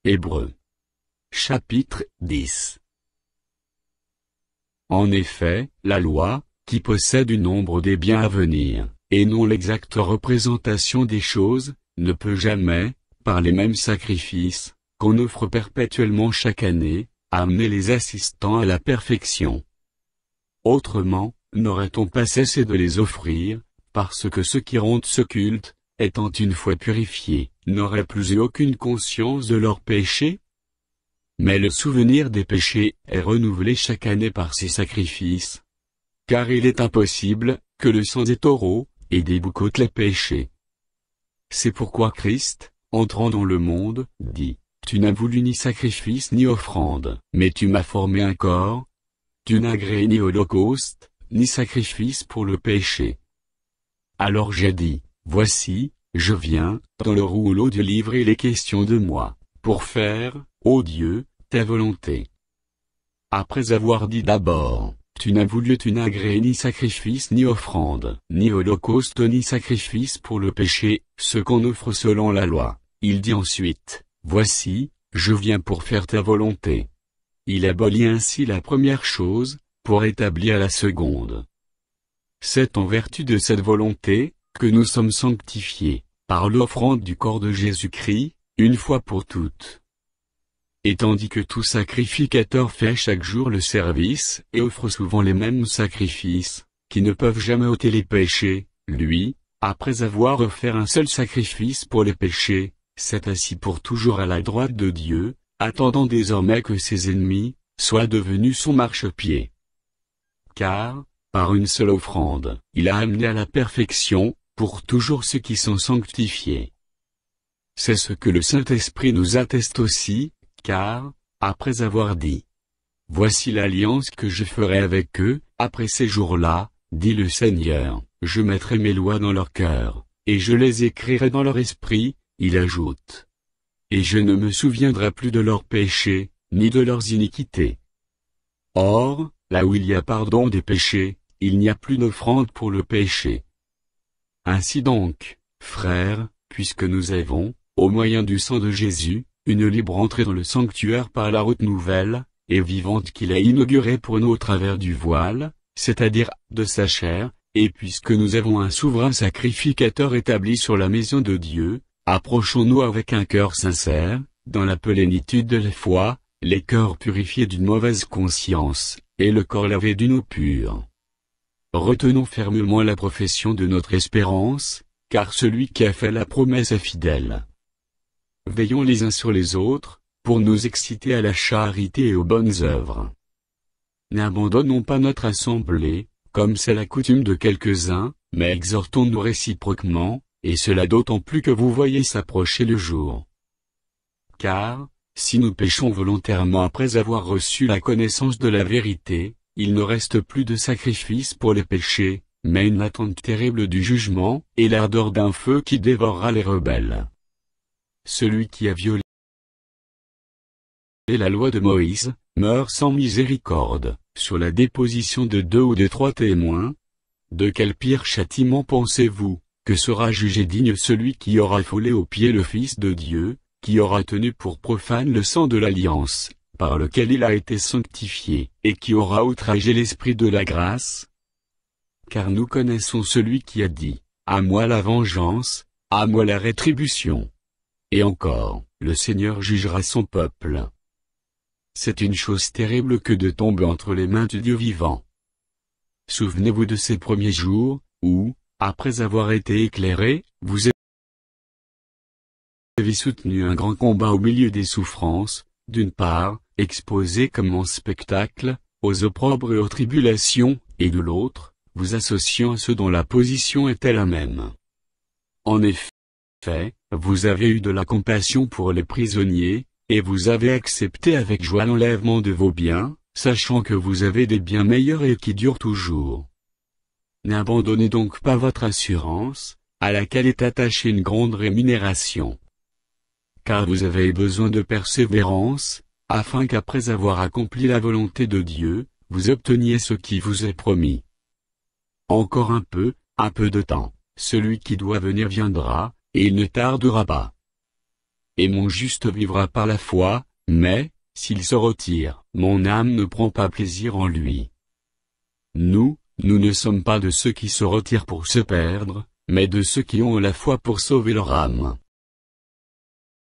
Hébreux. Chapitre 10. En effet, la loi, qui possède une ombre des biens à venir, et non l'exacte représentation des choses, ne peut jamais, par les mêmes sacrifices, qu'on offre perpétuellement chaque année, amener les assistants à la perfection. Autrement, n'aurait-on pas cessé de les offrir, parce que ceux qui rendent ce culte, étant une fois purifiés, n'auraient plus eu aucune conscience de leurs péchés? Mais le souvenir des péchés est renouvelé chaque année par ces sacrifices. Car il est impossible que le sang des taureaux et des boucs ôte les péchés. C'est pourquoi Christ, entrant dans le monde, dit, « Tu n'as voulu ni sacrifice ni offrande, mais tu m'as formé un corps. Tu n'as agréé ni holocauste, ni sacrifice pour le péché. » Alors j'ai dit, « Voici, je viens, dans le rouleau du livre il est question de moi, pour faire, ô Dieu, ta volonté. » Après avoir dit d'abord, « Tu n'as voulu, tu n'as agréé ni sacrifice ni offrande, ni holocauste ni sacrifice pour le péché, ce qu'on offre selon la loi. » Il dit ensuite, « Voici, je viens pour faire ta volonté. » Il abolit ainsi la première chose, pour établir la seconde. C'est en vertu de cette volonté, que nous sommes sanctifiés, par l'offrande du corps de Jésus-Christ, une fois pour toutes. Et tandis que tout sacrificateur fait chaque jour le service et offre souvent les mêmes sacrifices, qui ne peuvent jamais ôter les péchés, lui, après avoir offert un seul sacrifice pour les péchés, s'est assis pour toujours à la droite de Dieu, attendant désormais que ses ennemis soient devenus son marchepied. Car, par une seule offrande, il a amené à la perfection, pour toujours ceux qui sont sanctifiés. C'est ce que le Saint-Esprit nous atteste aussi, car, après avoir dit, « Voici l'alliance que je ferai avec eux, après ces jours-là, dit le Seigneur, je mettrai mes lois dans leur cœur, et je les écrirai dans leur esprit, il ajoute. Et je ne me souviendrai plus de leurs péchés, ni de leurs iniquités. » Or, là où il y a pardon des péchés, il n'y a plus d'offrande pour le péché. Ainsi donc, frères, puisque nous avons, au moyen du sang de Jésus, une libre entrée dans le sanctuaire par la route nouvelle, et vivante qu'il a inaugurée pour nous au travers du voile, c'est-à-dire, de sa chair, et puisque nous avons un souverain sacrificateur établi sur la maison de Dieu, approchons-nous avec un cœur sincère, dans la plénitude de la foi, les cœurs purifiés d'une mauvaise conscience, et le corps lavé d'une eau pure. Retenons fermement la profession de notre espérance, car celui qui a fait la promesse est fidèle. Veillons les uns sur les autres, pour nous exciter à la charité et aux bonnes œuvres. N'abandonnons pas notre assemblée, comme c'est la coutume de quelques-uns, mais exhortons-nous réciproquement, et cela d'autant plus que vous voyez s'approcher le jour. Car, si nous péchons volontairement après avoir reçu la connaissance de la vérité, il ne reste plus de sacrifice pour les péchés, mais une attente terrible du jugement, et l'ardeur d'un feu qui dévorera les rebelles. Celui qui a violé la loi de Moïse, meurt sans miséricorde, sur la déposition de 2 ou de 3 témoins. De quel pire châtiment pensez-vous, que sera jugé digne celui qui aura foulé aux pieds le Fils de Dieu, qui aura tenu pour profane le sang de l'alliance, par lequel il a été sanctifié, et qui aura outragé l'Esprit de la grâce? Car nous connaissons celui qui a dit, « À moi la vengeance, à moi la rétribution. » Et encore, le Seigneur jugera son peuple. C'est une chose terrible que de tomber entre les mains du Dieu vivant. Souvenez-vous de ces premiers jours, où, après avoir été éclairés, vous avez soutenu un grand combat au milieu des souffrances, d'une part, exposé comme en spectacle, aux opprobres et aux tribulations, et de l'autre, vous associant à ceux dont la position était la même. En effet, vous avez eu de la compassion pour les prisonniers, et vous avez accepté avec joie l'enlèvement de vos biens, sachant que vous avez des biens meilleurs et qui durent toujours. N'abandonnez donc pas votre assurance, à laquelle est attachée une grande rémunération. Car vous avez besoin de persévérance, afin qu'après avoir accompli la volonté de Dieu, vous obteniez ce qui vous est promis. Encore un peu de temps, celui qui doit venir viendra, et il ne tardera pas. et mon juste vivra par la foi, mais, s'il se retire, mon âme ne prend pas plaisir en lui. Nous ne sommes pas de ceux qui se retirent pour se perdre, mais de ceux qui ont la foi pour sauver leur âme.